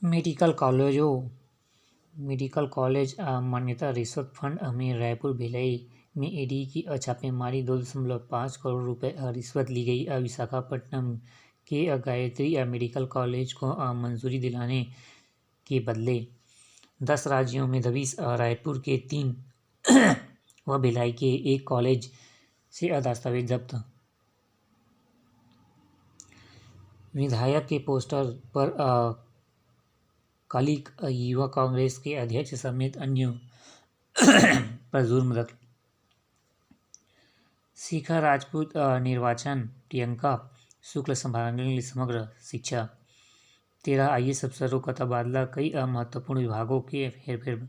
Medical कॉलेजों medical college मान्यता रिश्वत फंड में रायपुर भिलाई में ईडी की छापेमारी 2.5 करोड़ रुपए रिश्वत ली गई। विशाखापट्टनम के गायत्री मेडिकल कॉलेज को मंजूरी दिलाने के बदले 10 राज्यों में दबिश। रायपुर के 3 व भिलाई के 1 कॉलेज से दस्तावेज जब्त। विधायक के पोस्टर पर कालिक युवा कांग्रेस के अध्यक्ष समेत अन्य पर जुर्म। शिखा राजपूत निर्वाचन, प्रियंका शुक्ल संभालेंगे समग्र शिक्षा। 13 IAS अफसरों का तबादला, कई महत्वपूर्ण विभागों के हेरफेर।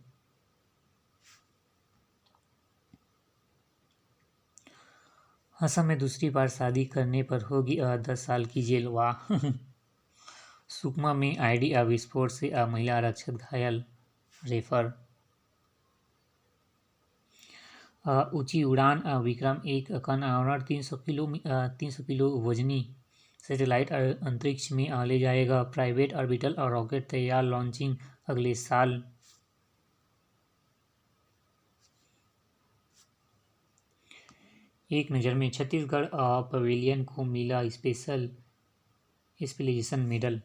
असम में दूसरी बार शादी करने पर होगी 10 साल की जेल। वाह। सुकमा में आईडी विस्फोट से महिला आरक्षक घायल, रेफर। ऊंची उड़ान विक्रम-1 का अनावरण। 300 किलो वजनी सैटेलाइट अंतरिक्ष में ले जाएगा। प्राइवेट ऑर्बिटल और रॉकेट तैयार, लॉन्चिंग अगले साल। एक नज़र में छत्तीसगढ़ पवेलियन को मिला स्पेशल स्पेशलाइजेशन मेडल।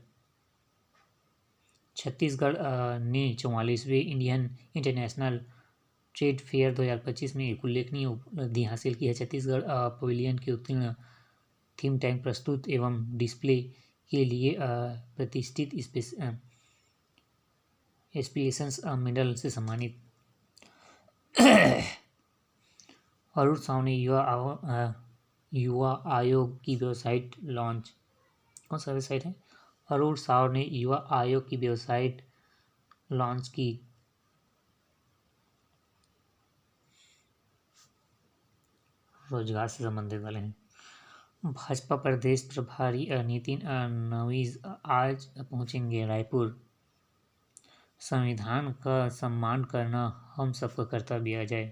छत्तीसगढ़ ने 44वें इंडियन इंटरनेशनल ट्रेड फेयर 2025 में एक उल्लेखनीय उपलब्धि हासिल की है। छत्तीसगढ़ पवेलियन के उत्तीर्ण थीम टैंक प्रस्तुत एवं डिस्प्ले के लिए प्रतिष्ठित स्पेशलाइजेशन मेडल से सम्मानित। अरुण साव ने युवा आयोग की वेबसाइट लॉन्च। कौन सा वेबसाइट है? अरुण साव ने युवा आयोग की वेबसाइट लॉन्च की। रोजगार से संबंधित वाले हैं। भाजपा प्रदेश प्रभारी नितिन नवीज आज पहुंचेंगे रायपुर। संविधान का सम्मान करना हम सबका कर्तव्य है।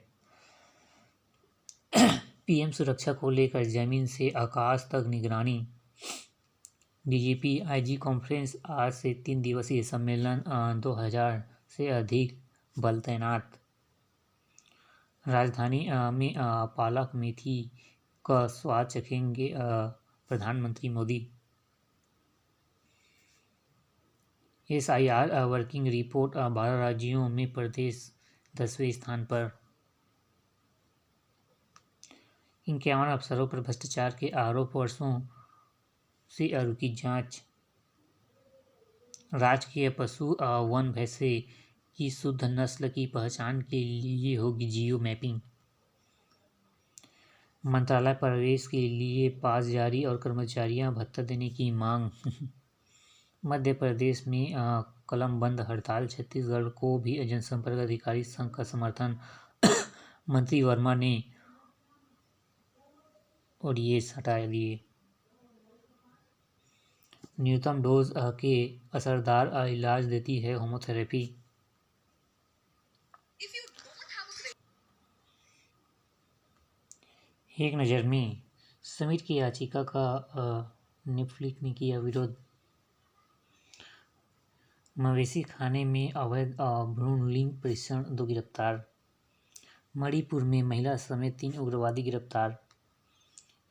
पीएम सुरक्षा को लेकर जमीन से आकाश तक निगरानी। डीजीपी आईजी कॉन्फ्रेंस, आज से 3 दिवसीय सम्मेलन, 2000 से अधिक बल तैनात। राजधानी में पालक मेथी का स्वाद चखेंगे प्रधानमंत्री मोदी। SIR वर्किंग रिपोर्ट, 12 राज्यों में प्रदेश 10वें स्थान पर। 51 अफसरों पर भ्रष्टाचार के आरोप, वर्षों से रुकी जांच। राजकीय पशु वन भैंसे की शुद्ध नस्ल की पहचान के लिए होगी जियो मैपिंग। मंत्रालय प्रवेश के लिए पास जारी और कर्मचारियां भत्ता देने की मांग। मध्य प्रदेश में कलमबंद हड़ताल, छत्तीसगढ़ को भी जनसंपर्क अधिकारी संघ का समर्थन। मंत्री वर्मा ने ओडीएस हटा दिए। न्यूनतम डोज के असरदार इलाज देती है होम्योपैथी। एक नज़र में समीर की याचिका का नेटफ्लिक्स ने किया विरोध। मवेशी खाने में अवैध भ्रूण लिंग परीक्षण, 2 गिरफ्तार। मणिपुर में महिला समेत 3 उग्रवादी गिरफ्तार।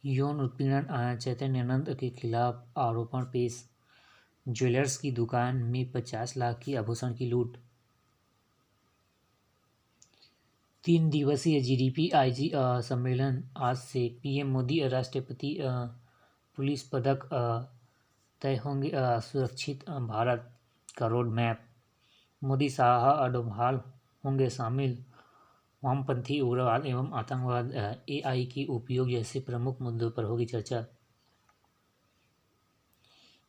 यौन उत्पीड़न, चैतन्यानंद के खिलाफ आरोपण पेश। ज्वेलर्स की दुकान में 50 लाख की आभूषण की लूट। 3 दिवसीय जीडीपी आईजी सम्मेलन, आज से। पीएम मोदी राष्ट्रपति पुलिस पदक तय होंगे। सुरक्षित भारत का रोड मैप। मोदी, शाह, डोभाल होंगे शामिल। वामपंथी उग्रवाद एवं आतंकवाद, AI के उपयोग जैसे प्रमुख मुद्दों पर होगी चर्चा।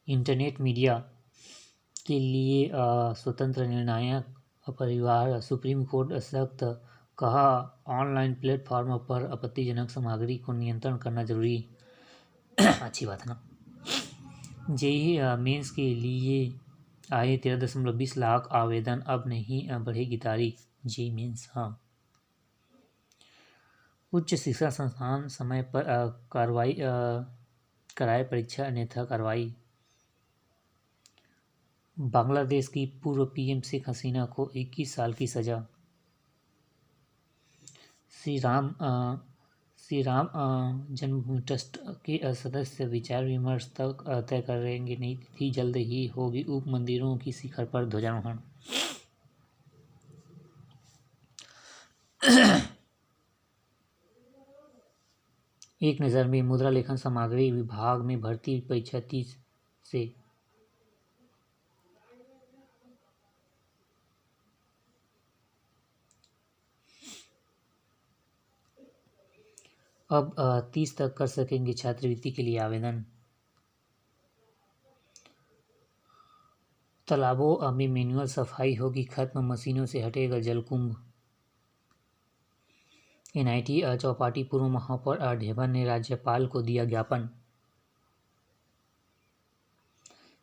इंटरनेट मीडिया के लिए स्वतंत्र निर्णायक परिवार, सुप्रीम कोर्ट सख्त, कहा ऑनलाइन प्लेटफॉर्म पर आपत्तिजनक सामग्री को नियंत्रण करना जरूरी। अच्छी बात है ना। जेईई मेंस के लिए आए 13.20 लाख आवेदन, अब नहीं बढ़ेगी तारीख। JEE mains. हाँ। उच्च शिक्षा संस्थान समय पर कराए परीक्षा, अन्यथा कार्रवाई। बांग्लादेश की पूर्व पीएम शेख हसीना को 21 साल की सजा। श्री राम जन्मभूमि ट्रस्ट के सदस्य विचार विमर्श तक तय करेंगे नई तिथि। जल्द ही होगी उप मंदिरों की शिखर पर ध्वजारोहण। एक नज़र में मुद्रा लेखन सामग्री विभाग में भर्ती परीक्षा 30 से। अब 30 तक कर सकेंगे छात्रवृत्ति के लिए आवेदन। तालाबों में मैनुअल सफाई होगी खत्म, मशीनों से हटेगा जलकुंभ। एनआईटी चौपाटी पूर्व महापौर ढेबर ने राज्यपाल को दिया ज्ञापन।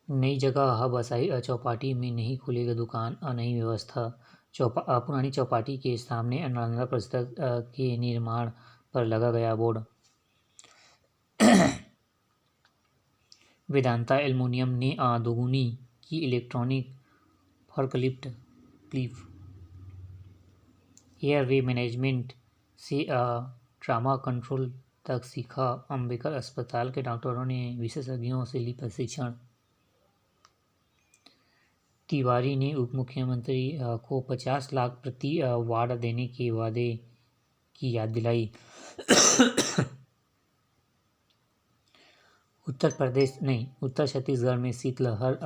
नई जगह बसाई चौपाटी में नहीं खुलेगा दुकान, नई व्यवस्था। पुरानी चौपाटी के सामने नालंदा परिसर के निर्माण पर लगा गया बोर्ड। वेदांता एल्युमिनियम ने दोगुनी की इलेक्ट्रॉनिक फॉर्कलिफ्ट। एयरवे मैनेजमेंट से ट्रामा कंट्रोल तक सीखा। अंबेडकर अस्पताल के डॉक्टरों ने विशेषज्ञों से ली प्रशिक्षण। तिवारी ने उप मुख्यमंत्री को 50 लाख प्रति वार्ड देने के वादे की याद दिलाई। उत्तर छत्तीसगढ़ में शीतलहर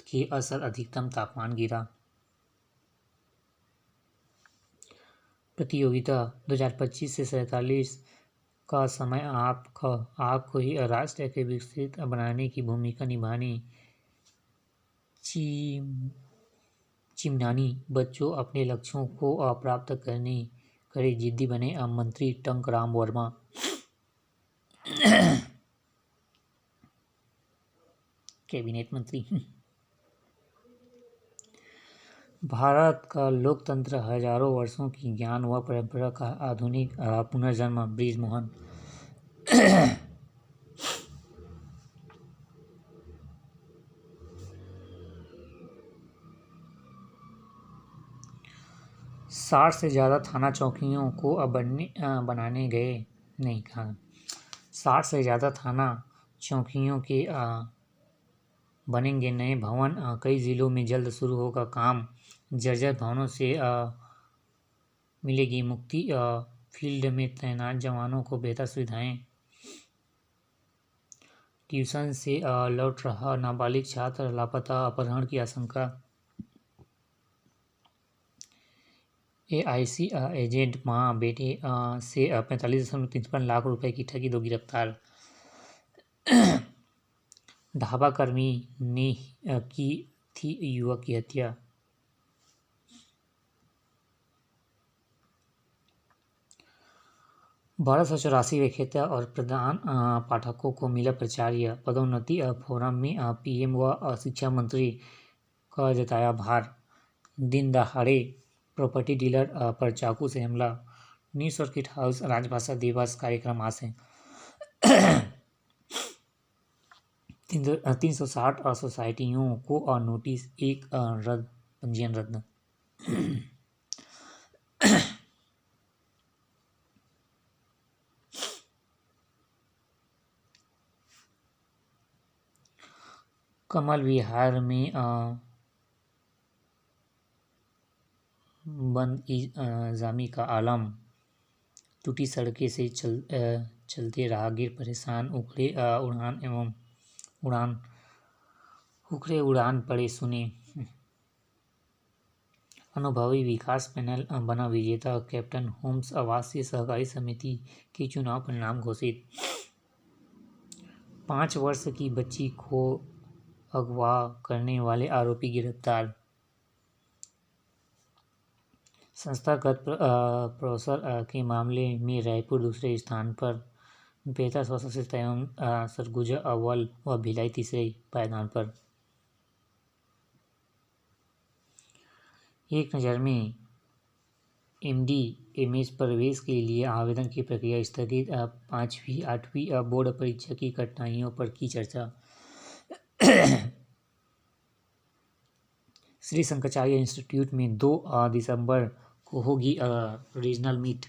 के असर, अधिकतम तापमान गिरा। प्रतियोगिता 2025 से 47 का समय आपको ही राष्ट्र के विकसित बनाने की भूमिका निभानी। चिमनानी बच्चों अपने लक्ष्यों को प्राप्त करे जिद्दी बने, मंत्री टंकराम वर्मा। कैबिनेट मंत्री। भारत का लोकतंत्र हजारों वर्षों की ज्ञान व परंपरा का आधुनिक पुनर्जन्म, बृज मोहन। 60 से ज़्यादा थाना चौकियों को बनाने गए नहीं कहा। 60 से ज़्यादा थाना चौकियों के बनेंगे नए भवन। कई जिलों में जल्द शुरू होगा काम। जर्जर भवनों से मिलेगी मुक्ति। फील्ड में तैनात जवानों को बेहतर सुविधाएं। ट्यूशन से लौट रहा नाबालिग छात्र लापता, अपहरण की आशंका। AIC एजेंट मां बेटे से 45.53 लाख रुपए की ठगी, 2 गिरफ्तार। ढाबा कर्मी ने की थी युवक की हत्या। बारह 1284 व्याख्याता और प्रधान पाठकों को मिला प्राचार्य पदोन्नति। फोरम में PM व शिक्षा मंत्री का जताया भार। दिन दहाड़े प्रॉपर्टी डीलर पर चाकू से हमला। न्यू सर्किट हाउस राजभाषा दिवस कार्यक्रम आज से। 360 सोसाइटियों को नोटिस, एक पंजीयन रद्द। कमल विहार में बंद इंतजामी का आलम। टूटी सड़कें से चलते राहगीर परेशान। उखड़े उड़ान पड़े सुने। अनुभवी विकास पैनल बना विजेता। कैप्टन होम्स आवासीय सहकारी समिति के चुनाव परिणाम घोषित। 5 वर्ष की बच्ची को अगवा करने वाले आरोपी गिरफ्तार। संस्थागत प्रोफेसर के मामले में रायपुर दूसरे स्थान पर। बेहतर स्वास्थ्य से एवं सरगुजा अव्वल व भिलाई तीसरे पायदान पर। एक नज़र में MD MS प्रवेश के लिए आवेदन की प्रक्रिया स्थगित। 5वीं 8वीं बोर्ड परीक्षा की कठिनाइयों पर की चर्चा। श्री शंकराचार्य इंस्टीट्यूट में 2 दिसंबर को होगी रीजनल मीट।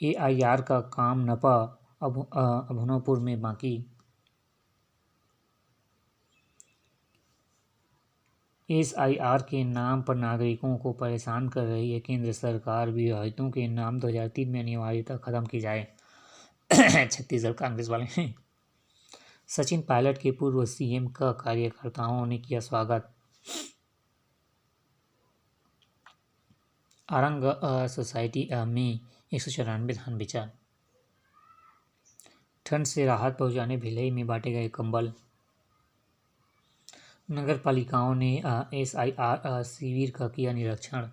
AIR का काम नपा अभनौपुर में बाकी। SIR के नाम पर नागरिकों को परेशान कर रही है केंद्र सरकार, विवाहितों के नाम 2003 में अनिवार्यता खत्म की जाए। छत्तीसगढ़ कांग्रेस वाले। सचिन पायलट के पूर्व CM का कार्यकर्ताओं ने किया स्वागत। आरंग सोसाइटी में 194 धान बेचा। ठंड से राहत पहुंचाने भिलाई में बांटे गए कंबल। नगर पालिकाओं ने SIR शिविर का किया निरीक्षण।